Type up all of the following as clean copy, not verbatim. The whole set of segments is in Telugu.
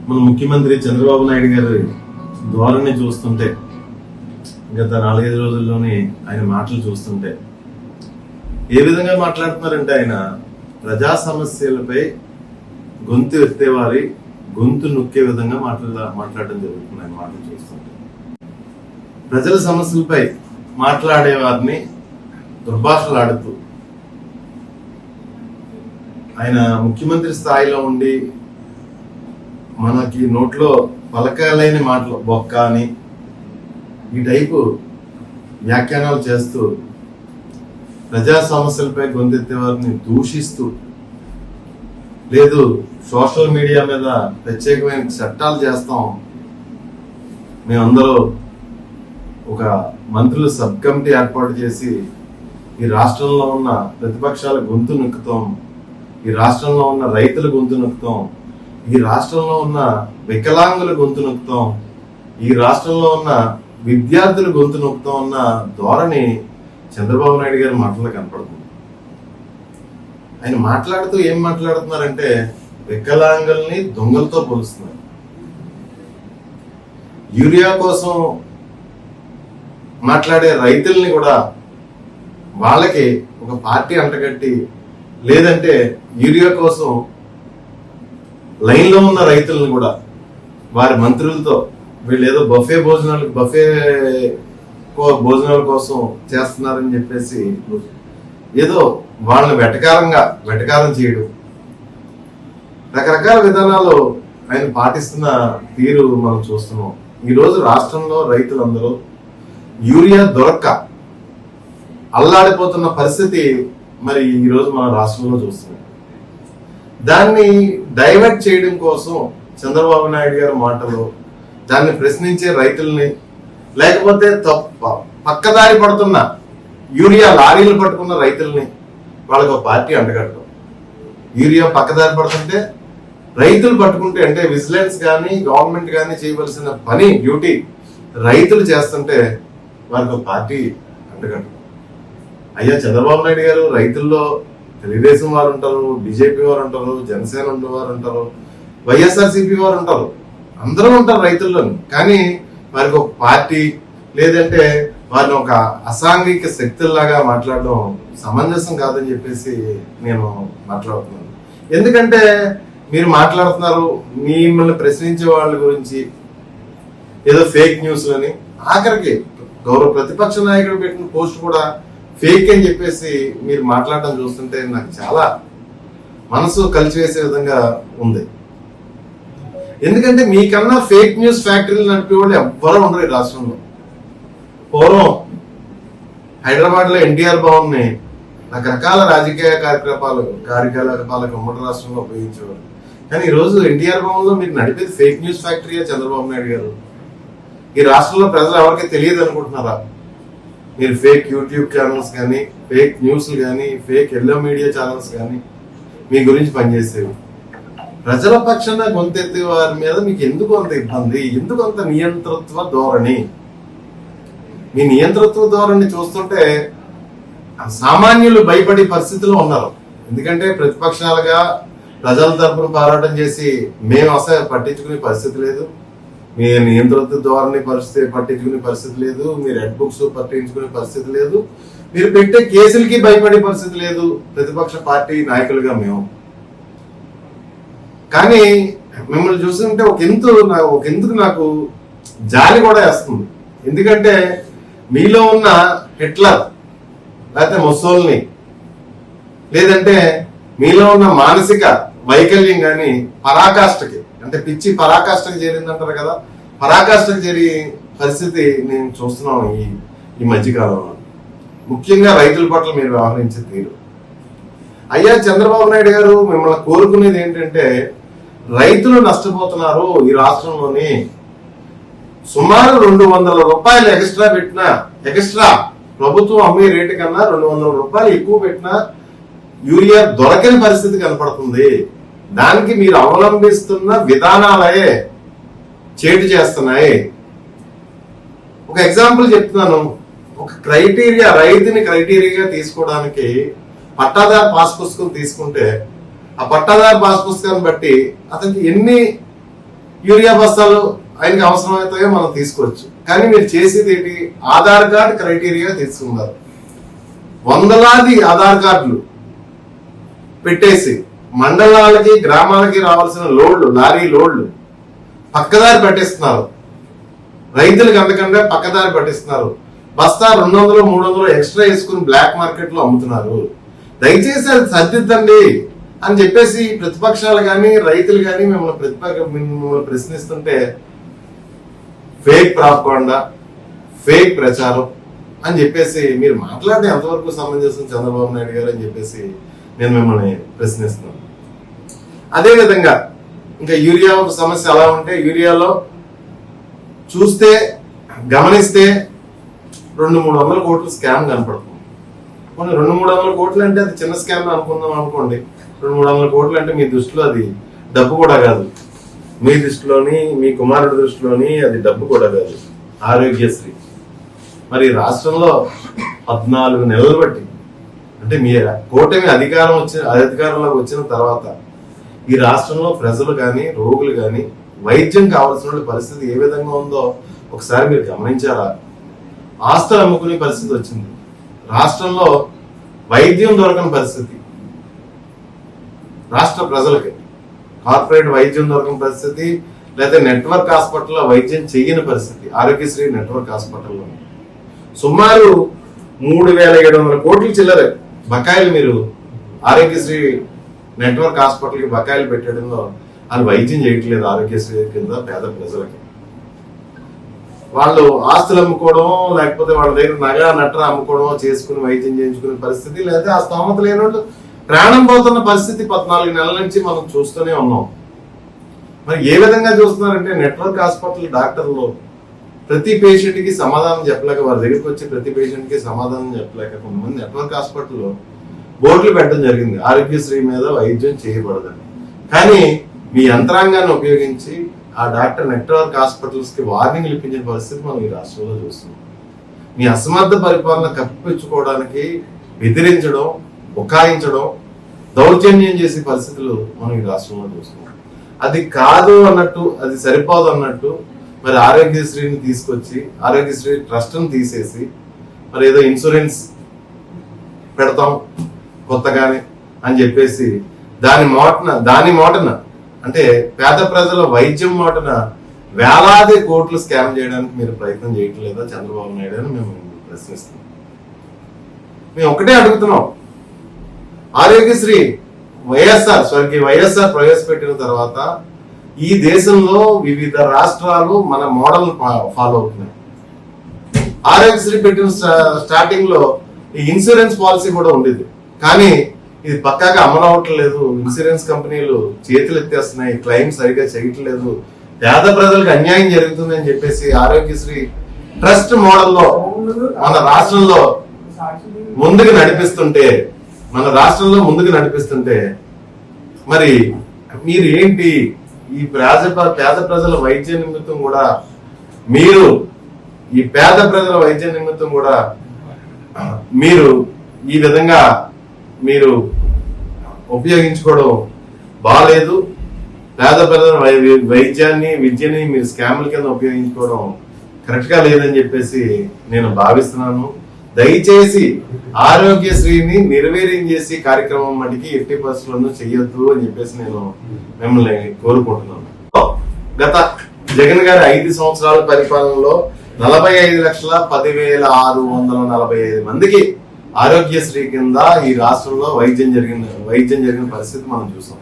మన ముఖ్యమంత్రి చంద్రబాబు నాయుడు గారి ధోరణి చూస్తుంటే, గత 4-5 రోజుల్లోని ఆయన మాటలు చూస్తుంటే ఏ విధంగా మాట్లాడుతున్నారంటే, ఆయన ప్రజా సమస్యలపై గొంతు ఎత్తేవారి గొంతు నొక్కే విధంగా మాట్లాడడం జరుగుతుంది. ఆయన మాటలు చూస్తుంటే ప్రజల సమస్యలపై మాట్లాడే వారిని దుర్భాషలాడుతూ, ఆయన ముఖ్యమంత్రి స్థాయిలో ఉండి మనకి నోట్లో పలకలేని మాటలు బొక్క అని ఈ టైపు వ్యాఖ్యానాలు చేస్తూ ప్రజా సమస్యలపై గొంతెత్తే వారిని దూషిస్తూ, లేదు సోషల్ మీడియా మీద ప్రత్యేకమైన చట్టాలు చేస్తాం, మేమందరూ ఒక మంత్రులు సబ్ కమిటీ ఏర్పాటు చేసి ఈ రాష్ట్రంలో ఉన్న ప్రతిపక్షాల గొంతు నొక్కుతాం, ఈ రాష్ట్రంలో ఉన్న రైతుల గొంతు నొక్కుతాం, ఈ రాష్ట్రంలో ఉన్న వికలాంగుల గొంతు నొక్కుతాం, ఈ రాష్ట్రంలో ఉన్న విద్యార్థుల గొంతు నొక్కుతాం అన్న ధోరణి చంద్రబాబు నాయుడు గారి మాటల్లో కనపడుతుంది. ఆయన మాట్లాడుతూ ఏం మాట్లాడుతున్నారంటే, వికలాంగుల్ని దొంగలతో పోలుస్తున్నారు. యూరియా కోసం మాట్లాడే రైతుల్ని కూడా వాళ్ళకి ఒక పార్టీ అంటగట్టి, లేదంటే యూరియా కోసం లైన్లో ఉన్న రైతులను కూడా వారి మంత్రులతో వీళ్ళు ఏదో బఫే భోజనాల కోసం చేస్తున్నారని చెప్పేసి ఏదో వాళ్ళని వెటకారం చేయడం, రకరకాల విధానాలు ఆయన పాటిస్తున్న తీరు మనం చూస్తున్నాం. ఈరోజు రాష్ట్రంలో రైతులందరూ యూరియా దొరక్క అల్లాడిపోతున్న పరిస్థితి మరి ఈరోజు మన రాష్ట్రంలో చూస్తున్నాం. దాన్ని డైవర్ట్ చేయడం కోసం చంద్రబాబు నాయుడు గారి మాటలు, దాన్ని ప్రశ్నించే రైతుల్ని, లేకపోతే పక్కదారి పడుతున్న యూరియా లారీలు పట్టుకున్న రైతుల్ని వాళ్ళకి ఒక పార్టీ అంటగట్టడం. యూరియా పక్కదారి పడుతుంటే రైతులు పట్టుకుంటే, అంటే విజిలెన్స్ కానీ గవర్నమెంట్ కానీ చేయవలసిన పని డ్యూటీ రైతులు చేస్తుంటే వారికి ఒక పార్టీ అంటగట్టడం. అయ్యా చంద్రబాబు నాయుడు గారు, రైతుల్లో తెలుగుదేశం వారు ఉంటారు, బీజేపీ వారు ఉంటారు, జనసేన వారు ఉంటారు, వైఎస్ఆర్సీపీ వారు ఉంటారు, అందరూ ఉంటారు రైతుల్లోని. కానీ వారికి ఒక పార్టీ, లేదంటే వారిని ఒక అసాంఘిక శక్తుల్లాగా మాట్లాడడం సమంజసం కాదని చెప్పేసి నేను మాట్లాడుతున్నాను. ఎందుకంటే మీరు మాట్లాడుతున్నారు మిమ్మల్ని ప్రశ్నించే వాళ్ళ గురించి ఏదో ఫేక్ న్యూస్లని, ఆఖరికి గౌరవ ప్రతిపక్ష నాయకుడు పెట్టిన పోస్ట్ కూడా ఫేక్ అని చెప్పేసి మీరు మాట్లాడడం చూస్తుంటే నాకు చాలా మనసు కలిసివేసే విధంగా ఉంది. ఎందుకంటే మీకన్నా ఫేక్ న్యూస్ ఫ్యాక్టరీలు నడిపే వాళ్ళు ఎవ్వరూ ఉండరు ఈ రాష్ట్రంలో. పూర్వం హైదరాబాద్ లో ఎన్టీఆర్ భవన్ ని రకరకాల రాజకీయ కార్యకలాపాలకు ఉమ్మడి రాష్ట్రంలో ఉపయోగించేవారు. కానీ ఈ రోజు ఎన్టీఆర్ భవన్ లో మీరు నడిపేది ఫేక్ న్యూస్ ఫ్యాక్టరీయా చంద్రబాబు నాయుడు గారు? ఈ రాష్ట్రంలో ప్రజలు ఎవరికి తెలియదు అనుకుంటున్నారా? మీరు ఫేక్ యూట్యూబ్ ఛానల్స్ కానీ, ఫేక్ న్యూస్లు కానీ, ఫేక్ ఎల్లో మీడియా ఛానల్స్ కానీ మీ గురించి పనిచేసేవి. ప్రజల పక్షాన గొంతెత్తే వారి మీద మీకు ఎందుకు అంత ఇబ్బంది, ఎందుకు అంత నియంతృత్వ ధోరణి? మీ నియంతృత్వ ధోరణి చూస్తుంటే సామాన్యులు భయపడే పరిస్థితిలో ఉన్నారు. ఎందుకంటే ప్రతిపక్షాలుగా ప్రజల తరపున పోరాటం చేసి మేము అసలు పట్టించుకునే పరిస్థితి లేదు, మీ నియంతృత్వ ధోరణి పట్టించుకునే పరిస్థితి లేదు, మీ రెడ్ బుక్స్ పట్టించుకునే పరిస్థితి లేదు, మీరు పెట్టే కేసులకి భయపడే పరిస్థితి లేదు ప్రతిపక్ష పార్టీ నాయకులుగా మేము. కానీ మిమ్మల్ని చూస్తుంటే ఒకందుకు నాకు జాలి కూడా వేస్తుంది. ఎందుకంటే మీలో ఉన్న హిట్లర్, లేకపోతే ముస్సోల్ని, లేదంటే మీలో ఉన్న మానసిక వైకల్యం కానీ పరాకాష్ఠకి, అంటే పిచ్చి పరాకాష్ఠకి చేరిందంటారు కదా, పరాకాష్ఠకి చేరి పరిస్థితి నేను చూస్తున్నాను ఈ మధ్యకాలంలో. ముఖ్యంగా రైతుల పట్ల మీరు వ్యవహరించే తీరు. అయ్యా చంద్రబాబు నాయుడు గారు, మిమ్మల్ని కోరుకునేది ఏంటంటే, రైతులు నష్టపోతున్నారు. ఈ రాష్ట్రంలోని సుమారు 200 రూపాయలు ఎక్స్ట్రా ప్రభుత్వం అమ్మే రేటు కన్నా 200 రూపాయలు ఎక్కువ పెట్టినా యూరియా దొరకని పరిస్థితి కనపడుతుంది. దానికి మీరు అవలంబిస్తున్న విధానాలే చేటు చేస్తున్నాయి. ఒక ఎగ్జాంపుల్ చెప్తున్నాను. ఒక రైతుని క్రైటీరియా తీసుకోవడానికి పట్టాదారు పాస్ పుస్తకం తీసుకుంటే, ఆ పట్టాదారు పాస్ పుస్తకాన్ని బట్టి అతనికి ఎన్ని యూరియా బస్తాలు ఆయనకి అవసరమవుతాయో మనం తీసుకోవచ్చు. కానీ మీరు చేసేది ఏంటి? ఆధార్ కార్డు క్రైటీరియా తీసుకున్నారు. వందలాది ఆధార్ కార్డులు పెట్టేసి మండలాలకి గ్రామాలకి రావాల్సిన లోడ్లు, లారీ లోడ్లు పక్కదారి పట్టిస్తున్నారు. రైతులకు అందుకంటే పక్కదారి పట్టిస్తున్నారు. బస్తా 200, 300 ఎక్స్ట్రా వేసుకుని బ్లాక్ మార్కెట్ లో అమ్ముతున్నారు. దయచేసి అది సర్దిద్దండి అని చెప్పేసి ప్రతిపక్షాలు కానీ రైతులు కానీ మిమ్మల్ని ప్రశ్నిస్తుంటే ఫేక్ ప్రాపగాండా, ఫేక్ ప్రచారం అని చెప్పేసి మీరు మాట్లాడే ఎంతవరకు సమంజసం చంద్రబాబు నాయుడు గారు అని చెప్పేసి నేను మిమ్మల్ని ప్రశ్నిస్తున్నాను. అదేవిధంగా ఇంకా యూరియా సమస్య ఎలా ఉంటే, యూరియాలో చూస్తే గమనిస్తే 200-300 కోట్లు స్కామ్ కనపడుతుంది. 200-300 కోట్లు అంటే అది చిన్న స్కామ్ అనుకుందాం అనుకోండి. 200-300 కోట్లు అంటే మీ దృష్టిలో అది డబ్బు కూడా కాదు. మీ దృష్టిలోని, మీ కుమారుడి దృష్టిలోని అది డబ్బు కూడా కాదు. ఆరోగ్యశ్రీ మరి రాష్ట్రంలో 14 నెలలు బట్టి, అంటే మీ కూటమి అధికారంలోకి వచ్చిన తర్వాత ఈ రాష్ట్రంలో ప్రజలు కానీ రోగులు కానీ వైద్యం కావాల్సిన పరిస్థితి ఏ విధంగా ఉందో ఒకసారి మీరు గమనించారా? ఆస్తులు అమ్ముకునే పరిస్థితి వచ్చింది. రాష్ట్రంలో వైద్యం దొరకని పరిస్థితి, రాష్ట్ర ప్రజలకి కార్పొరేట్ వైద్యం దొరకని పరిస్థితి, లేదా నెట్వర్క్ హాస్పిటల్లో వైద్యం చెయ్యని పరిస్థితి. ఆరోగ్యశ్రీ నెట్వర్క్ హాస్పిటల్లో సుమారు 3,700 కోట్లు చిల్లరే బకాయిలు మీరు ఆరోగ్యశ్రీ నెట్వర్క్ హాస్పిటల్కి బకాయిలు పెట్టడంలో వాళ్ళు వైద్యం చేయట్లేదు. ఆరోగ్యశ్రీ కింద పేద ప్రజలకి వాళ్ళు ఆస్తులు అమ్ముకోవడం, లేకపోతే వాళ్ళ దగ్గర నగ నట్ర అమ్ముకోవడం చేసుకుని వైద్యం చేయించుకునే పరిస్థితి, లేదా ఆ స్తోమత లేని వాళ్ళు ప్రాణం పోతున్న పరిస్థితి 14 నెలల నుంచి మనం చూస్తూనే ఉన్నాం. మరి ఏ విధంగా చూస్తున్నారంటే నెట్వర్క్ హాస్పిటల్ డాక్టర్లు ప్రతి పేషెంట్ కి సమాధానం చెప్పలేక, వారి దగ్గరికి వచ్చి ప్రతి పేషెంట్ కి సమాధానం చెప్పలేక కొంతమంది నెట్వర్క్ హాస్పిటల్లో బోర్డులు పెట్టడం జరిగింది, ఆరోగ్యశ్రీ మీద వైద్యం చేయబడదని. కానీ మీ యంత్రాంగాన్ని ఉపయోగించి ఆ డాక్టర్ నెట్వర్క్ హాస్పిటల్స్ కి వార్నింగ్లు ఇప్పించిన పరిస్థితి మనం ఈ రాష్ట్రంలో చూస్తున్నాం. మీ అసమర్థ పరిపాలన కప్పిపుచ్చుకోవడానికి బెదిరించడం, బుకాయించడం, దౌర్జన్యం చేసే పరిస్థితులు మనం ఈ రాష్ట్రంలో చూస్తున్నాం. అది కాదు అన్నట్టు, అది సరిపోదు అన్నట్టు మరి ఆరోగ్యశ్రీని తీసుకొచ్చి ఆరోగ్యశ్రీ ట్రస్ట్ని తీసేసి మరి ఏదో ఇన్సూరెన్స్ పెడతాం కొత్తగానే అని చెప్పేసి దాని మోటన అంటే పేద ప్రజల వైద్యం మోటన వేలాది కోట్లు స్కామ్ చేయడానికి మీరు ప్రయత్నం చేయట్లేదా చంద్రబాబు నాయుడు అని మేము ప్రశ్నిస్తున్నాం. మేము ఒకటే అడుగుతున్నాం, ఆరోగ్యశ్రీ స్వర్గీయ వైఎస్ఆర్ ప్రవేశపెట్టిన తర్వాత ఈ దేశంలో వివిధ రాష్ట్రాలు మన మోడల్ ఫాలో అవుతున్నాయి. ఆరోగ్యశ్రీ పెట్టిన స్టార్టింగ్ లో ఈ ఇన్సూరెన్స్ పాలసీ కూడా ఉండేది, కానీ ఇది పక్కాగా అమలు అవ్వట్లేదు. ఇన్సూరెన్స్ కంపెనీలు చేతులు ఎత్తేస్తున్నాయి, క్లెయిమ్ సరిగా చేయట్లేదు, పేద ప్రజలకు అన్యాయం జరుగుతుంది అని చెప్పేసి ఆరోగ్యశ్రీ ట్రస్ట్ మోడల్లో మన రాష్ట్రంలో ముందుకు నడిపిస్తుంటే మరి మీరు ఏంటి ఈ పేద ప్రజల వైద్య నిమిత్తం కూడా మీరు ఈ విధంగా మీరు ఉపయోగించుకోవడం బాగాలేదు. పేద ప్రజల విద్యని మీరు స్కాముల కింద ఉపయోగించుకోవడం కరెక్ట్ గా లేదని చెప్పేసి నేను భావిస్తున్నాను. దయచేసి ఆరోగ్యశ్రీని నిర్వీర్యం చేసి కార్యక్రమం మటుకి 80% చెయ్యొద్దు అని చెప్పేసి నేను మిమ్మల్ని కోరుకుంటున్నాను. గత జగన్ గారి 5 సంవత్సరాల పరిపాలనలో 45,10,645 మందికి ఆరోగ్యశ్రీ కింద ఈ రాష్ట్రంలో వైద్యం జరిగిన పరిస్థితి మనం చూసాం.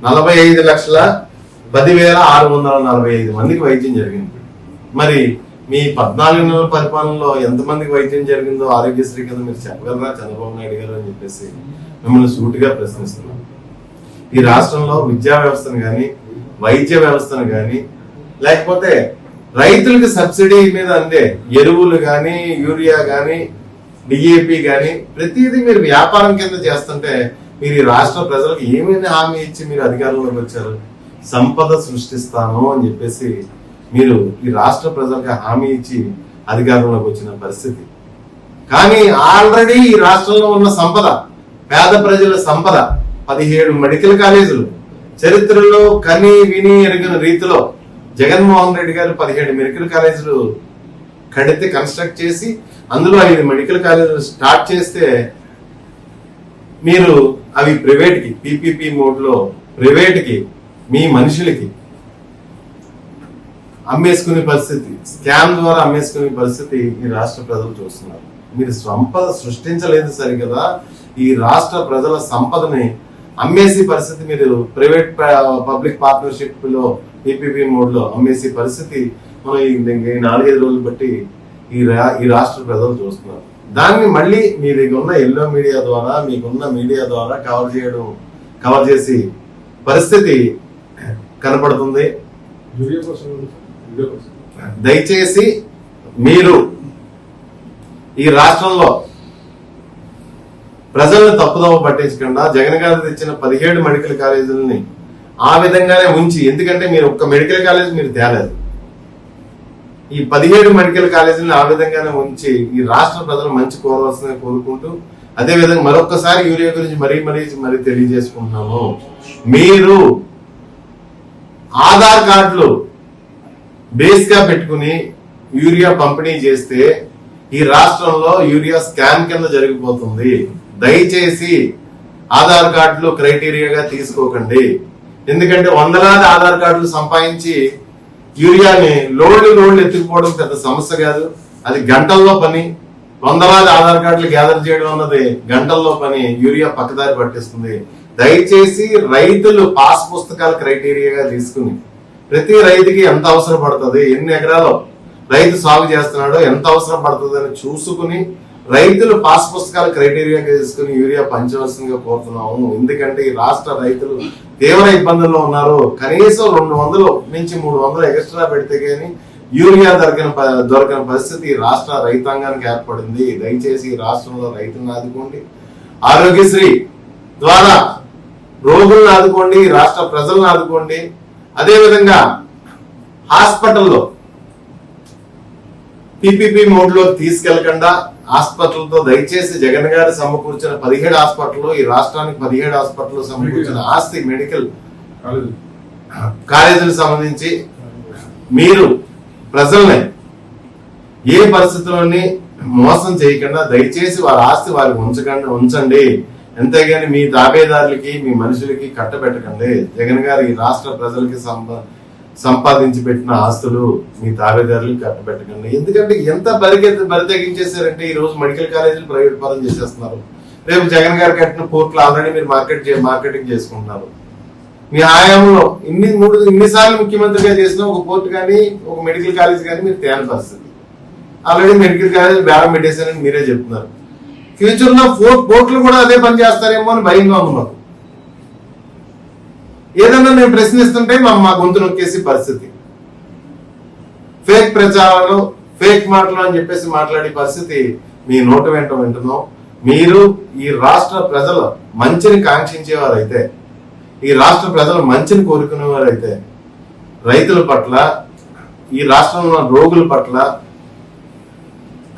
45,10,645 మందికి వైద్యం జరిగింది. మరి మీ 14 నెలల పరిపాలనలో ఎంతమందికి వైద్యం జరిగిందో ఆరోగ్యశ్రీ కింద మీరు చెప్పగలరా చంద్రబాబు నాయుడు గారు అని చెప్పేసి మిమ్మల్ని సూటిగా ప్రశ్నిస్తున్నాం. ఈ రాష్ట్రంలో విద్యా వ్యవస్థను కానీ, వైద్య వ్యవస్థను కానీ, లేకపోతే రైతులకు సబ్సిడీ మీద అందే ఎరువులు కానీ, యూరియా కానీ, డిఏపి కానీ ప్రతిదీ మీరు వ్యాపారం కింద చేస్తుంటే మీరు ఈ రాష్ట్ర ప్రజలకు ఏమైనా హామీ ఇచ్చి మీరు అధికారంలోకి వచ్చారు? సంపద సృష్టిస్తాను అని చెప్పేసి మీరు ఈ రాష్ట్ర ప్రజలకు హామీ ఇచ్చి అధికారంలోకి వచ్చిన పరిస్థితి. కానీ ఆల్రెడీ ఈ రాష్ట్రంలో ఉన్న సంపద, పేద ప్రజల సంపద 17 మెడికల్ కాలేజీలు, చరిత్రలో కని విని ఎరిగిన రీతిలో జగన్మోహన్ రెడ్డి గారు 17 మెడికల్ కాలేజీలు కడితే కన్స్ట్రక్ట్ చేసి అందులో 5 మెడికల్ కాలేజీలు స్టార్ట్ చేస్తే మీరు అవి ప్రైవేట్ కి పీపీపీ మోడ్ లో ప్రైవేట్ కి మీ మనుషులకి అమ్మేసుకునే పరిస్థితి, స్కామ్ ద్వారా అమ్మేసుకునే పరిస్థితి ఈ రాష్ట్ర ప్రజలు చూస్తున్నారు. మీరు సంపద సృష్టించలేదు సరికదా, ఈ రాష్ట్ర ప్రజల సంపదని అమ్మేసి పరిస్థితి మీరు ప్రైవేట్ పబ్లిక్ పార్ట్నర్షిప్ లో పీపీపీ మోడ్ లో అమ్మేసి పరిస్థితి మనం ఈ 4-5 రోజులు బట్టి ఈ రాష్ట్ర ప్రజలు చూస్తున్నారు. దాన్ని మళ్ళీ మీ దగ్గర ఉన్న ఎల్లో మీడియా ద్వారా మీకున్న మీడియా ద్వారా కవర్ చేసి పరిస్థితి కనపడుతుంది. దయచేసి మీరు ఈ రాష్ట్రంలో ప్రజలను తప్పుదోవ పట్టించకుండా జగన్ గారు తెచ్చిన 17 మెడికల్ కాలేజీలని ఆ విధంగానే ఉంచి, ఎందుకంటే మీరు ఒక్క మెడికల్ కాలేజ్ మీరు తేలేదు, ఈ 17 మెడికల్ కాలేజీలను ఆ విధంగానే ఉంచి ఈ రాష్ట్ర ప్రజలు మంచి కోరవలసిందని కోరుకుంటూ, అదే విధంగా మరొకసారి యూరియా గురించి మరీ తెలియజేసుకుంటున్నాము. మీరు ఆధార్ కార్డులు బేస్ గా పెట్టుకుని యూరియా పంపిణీ చేస్తే ఈ రాష్ట్రంలో యూరియా స్కామ్ కింద జరిగిపోతుంది. దయచేసి ఆధార్ కార్డులు క్రైటీరియాగా తీసుకోకండి. ఎందుకంటే వందలాది ఆధార్ కార్డులు సంపాదించి యూరియాని లోడ్లు ఎత్తుకుపోవడం పెద్ద సమస్య కాదు, అది గంటల్లో పని. వందలాది ఆధార్ కార్డులు గ్యాదర్ చేయడం అన్నది గంటల్లో పని, యూరియా పక్కదారి పట్టిస్తుంది. దయచేసి రైతులు పాస్ పుస్తకాలు క్రైటీరియాగా తీసుకుని ప్రతి రైతుకి ఎంత అవసరం పడుతుంది, ఎన్ని ఎకరాలు రైతు సాగు చేస్తున్నాడో ఎంత అవసరం పడుతుంది అని చూసుకుని రైతులు పాస్ పుస్తకాలు క్రైటీరియాగా తీసుకుని యూరియా పంచవలసిందిగా కోరుతున్నాము. ఎందుకంటే ఈ రాష్ట్ర రైతులు తీవ్ర ఇబ్బందుల్లో ఉన్నారు. కనీసం 200 నుంచి 300 ఎక్స్ట్రా పెడితే గానీ యూరియా దొరకని పరిస్థితి ఈ రాష్ట్ర రైతాంగానికి ఏర్పడింది. దయచేసి ఈ రాష్ట్రంలో రైతులను ఆదుకోండి, ఆరోగ్యశ్రీ ద్వారా రోగులను ఆదుకోండి, రాష్ట్ర ప్రజలను ఆదుకోండి. అదే విధంగా హాస్పిటల్లో పీపీపీ మోడ్ లో తీసుకెళ్లకుండా హాస్పిటల్తో దయచేసి జగన్ గారు సమకూర్చిన 17 హాస్పిటల్, ఈ రాష్ట్రానికి 17 హాస్పిటల్ సమకూర్చిన ఆస్తి మెడికల్ కాలేజీలకు సంబంధించి మీరు ప్రజల్ని ఏ పరిస్థితుల్లోని మోసం చేయకుండా దయచేసి వారి ఆస్తి వారికి ఉంచండి. ఎంతగాని మీ తాబేదారులకి మీ మనుషులకి కట్టబెట్టకండి. జగన్ గారు ఈ రాష్ట్ర ప్రజలకి సంపాదించి పెట్టిన ఆస్తులు మీ తాబేదారులకి కట్టబెట్టకండి. ఎందుకంటే ఎంత బరి తెగించేశారంటే ఈ రోజు మెడికల్ కాలేజీలు ప్రైవేట్ పరం చేసేస్తున్నారు. రేపు జగన్ గారు కట్టిన పోర్టులు ఆల్రెడీ మీరు మార్కెటింగ్ చేసుకుంటున్నారు. మీ హయాంలో ఇన్నిసార్లు ముఖ్యమంత్రిగా చేసిన ఒక పోర్టు కానీ ఒక మెడికల్ కాలేజ్ కానీ మీరు తేని పరిస్థితి. ఆల్రెడీ మెడికల్ కాలేజ్ బేరం పెట్టేశారని మీరే చెప్తున్నారు. ఫ్యూచర్ లో పోర్టులు కూడా అదే పని చేస్తారేమో అని భయంగా ఉంది మాకు. ఏదన్నా నేను ప్రశ్నిస్తుంటే మా గొంతు నొక్కేసి పరిస్థితి, ఫేక్ ప్రచారాలు ఫేక్ మాటలు అని చెప్పేసి మాట్లాడే పరిస్థితి మీ నోట వెంట వింటున్నాం. మీరు ఈ రాష్ట్ర ప్రజల మంచిని కాంక్షించేవారైతే, ఈ రాష్ట్ర ప్రజల మంచిని కోరుకునేవారైతే రైతుల పట్ల, ఈ రాష్ట్రంలో ఉన్న రోగుల పట్ల,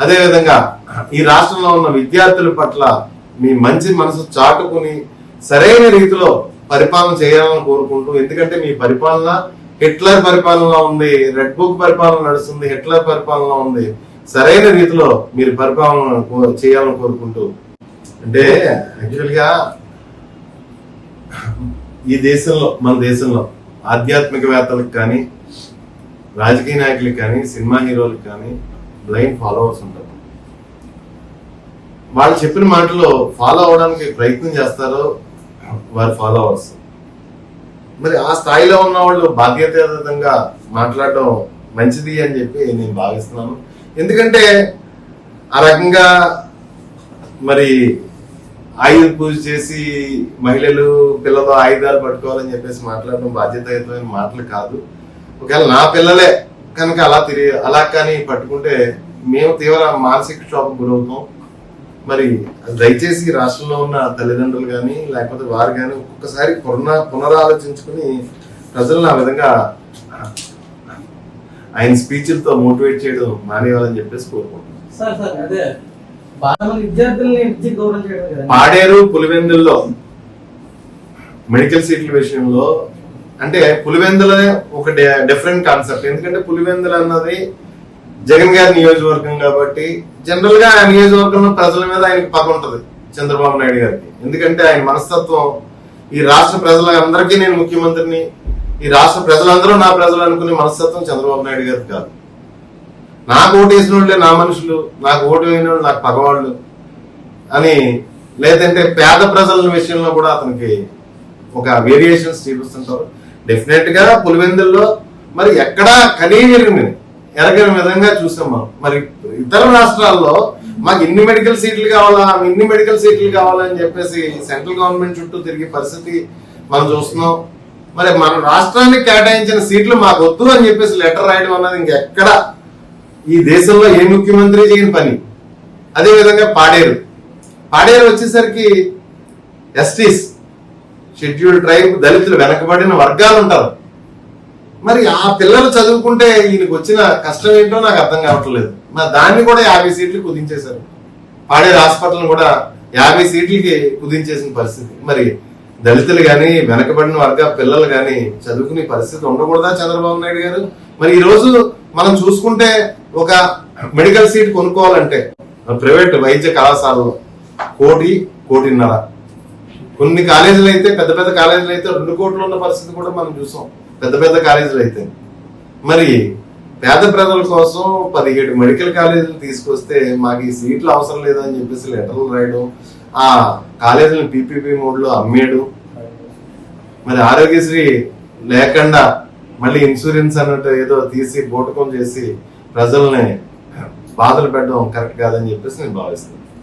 అదేవిధంగా ఈ రాష్ట్రంలో ఉన్న విద్యార్థుల పట్ల మీ మంచి మనసు చాటుకుని సరైన రీతిలో పరిపాలన చేయాలని కోరుకుంటూ, ఎందుకంటే మీ పరిపాలన హిట్లర్ పరిపాలన ఉంది, రెడ్ బుక్ పరిపాలన నడుస్తుంది, హిట్లర్ పరిపాలన ఉంది. సరైన రీతిలో మీరు పరిపాలన చేయాలని కోరుకుంటూ, అంటే యాక్చువల్ గా ఈ దేశంలో మన దేశంలో ఆధ్యాత్మికవేత్తలకు కానీ రాజకీయ నాయకులకు కానీ సినిమా హీరోలకు కానీ బ్లైండ్ ఫాలోవర్స్ ఉంటారు. వాళ్ళు చెప్పిన మాటలు ఫాలో అవడానికి ప్రయత్నం చేస్తారు వారి ఫాలోవర్స్. మరి ఆ స్థాయిలో ఉన్న వాళ్ళు బాధ్యతాయుతంగా మాట్లాడడం మంచిది అని చెప్పి నేను భావిస్తున్నాను. ఎందుకంటే ఆ రకంగా మరి ఆయుధ పూజ చేసి మహిళలు పిల్లలు ఆయుధాలు పట్టుకోవాలని చెప్పేసి మాట్లాడడం బాధ్యతాయుతమైన మాటలు కాదు. ఒకవేళ నా పిల్లలే కనుక అలా కానీ పట్టుకుంటే మేము తీవ్ర మానసిక క్షోభకు గురవుతాం. మరి దయచేసి రాష్ట్రంలో ఉన్న తల్లిదండ్రులు కానీ లేకపోతే వారు కానీ ఒక్కొక్కసారి పునరాలోచించుకుని ప్రజలను ఆ విధంగా ఆయన స్పీచ్లతో మోటివేట్ చేయడం మానేయాలని చెప్పేసి కోరుకుంటున్నాను. పాడేరు పులివెందుల్లో మెడికల్ సీట్ల విషయంలో అంటే పులివెందులనే ఒక డిఫరెంట్ కాన్సెప్ట్. ఎందుకంటే పులివెందుల అన్నది జగన్ గారి నియోజకవర్గం కాబట్టి జనరల్ గా ఆ నియోజకవర్గంలో ప్రజల మీద ఆయనకి పగ ఉంటది చంద్రబాబు నాయుడు గారికి. ఎందుకంటే ఆయన మనస్తత్వం ఈ రాష్ట్ర ప్రజలందరికీ నేను ముఖ్యమంత్రిని, ఈ రాష్ట్ర ప్రజలందరూ నా ప్రజలు అనుకునే మనస్తత్వం చంద్రబాబు నాయుడు గారికి కాదు. నాకు ఓటు వేసిన వాళ్ళే నా మనుషులు, నాకు ఓటు వేసిన వాళ్ళు నాకు పగవాళ్ళు అని, లేదంటే పేద ప్రజల విషయంలో కూడా అతనికి ఒక వేరియేషన్స్ చూపిస్తుంటారు. డెఫినెట్ గా పులివెందుల్లో మరి ఎక్కడా ఎరగని విధంగా చూసాం మనం. మరి ఇతర రాష్ట్రాల్లో మాకు ఇన్ని మెడికల్ సీట్లు కావాలా, ఇన్ని మెడికల్ సీట్లు కావాలని చెప్పేసి సెంట్రల్ గవర్నమెంట్ చుట్టూ తిరిగే పరిస్థితి మనం చూస్తున్నాం. మరి మన రాష్ట్రానికి కేటాయించిన సీట్లు మాకు వద్దు అని చెప్పేసి లెటర్ రాయడం అన్నది ఇంకెక్కడ ఈ దేశంలో ఏ ముఖ్యమంత్రి చేయని పని. అదే విధంగా పాడేరు వచ్చేసరికి ఎస్టీస్, షెడ్యూల్డ్ ట్రైబ్, దళితులు, వెనకబడిన వర్గాలు ఉంటారు. మరి ఆ పిల్లలు చదువుకుంటే ఈయనకు వచ్చిన కష్టం ఏంటో నాకు అర్థం కావట్లేదు. మరి దాన్ని కూడా 50 సీట్లు కుదించేశారు. పాడేరు హాస్పిటల్ కూడా 50 సీట్లకి కుదించేసిన పరిస్థితి. మరి దళితులు గాని వెనకబడిన వర్గ పిల్లలు గాని చదువుకునే పరిస్థితి ఉండకూడదా చంద్రబాబు నాయుడు గారు? మరి ఈ రోజు మనం చూసుకుంటే ఒక మెడికల్ సీట్ కొనుక్కోవాలంటే ప్రైవేట్ వైద్య కళాశాలలో 1.5 కొన్ని కాలేజీలు అయితే పెద్ద పెద్ద కాలేజీలు అయితే 2 కోట్లు ఉన్న పరిస్థితి కూడా మనం చూసాం. పెద్ద కాలేజీలు అయితే మరి పేద ప్రజల కోసం 17 మెడికల్ కాలేజీలు తీసుకొస్తే మాకు ఈ సీట్లు అవసరం లేదని చెప్పేసి లెటర్లు రాయడం, ఆ కాలేజీలను పీపీపీ మోడ్ లో అమ్మేయడం, మరి ఆరోగ్యశ్రీ లేకుండా మళ్ళీ ఇన్సూరెన్స్ అన్నట్టు ఏదో తీసి బోటకం చేసి ప్రజల్ని బాధలు పెట్టడం కరెక్ట్ కాదని చెప్పేసి నేను భావిస్తున్నాను.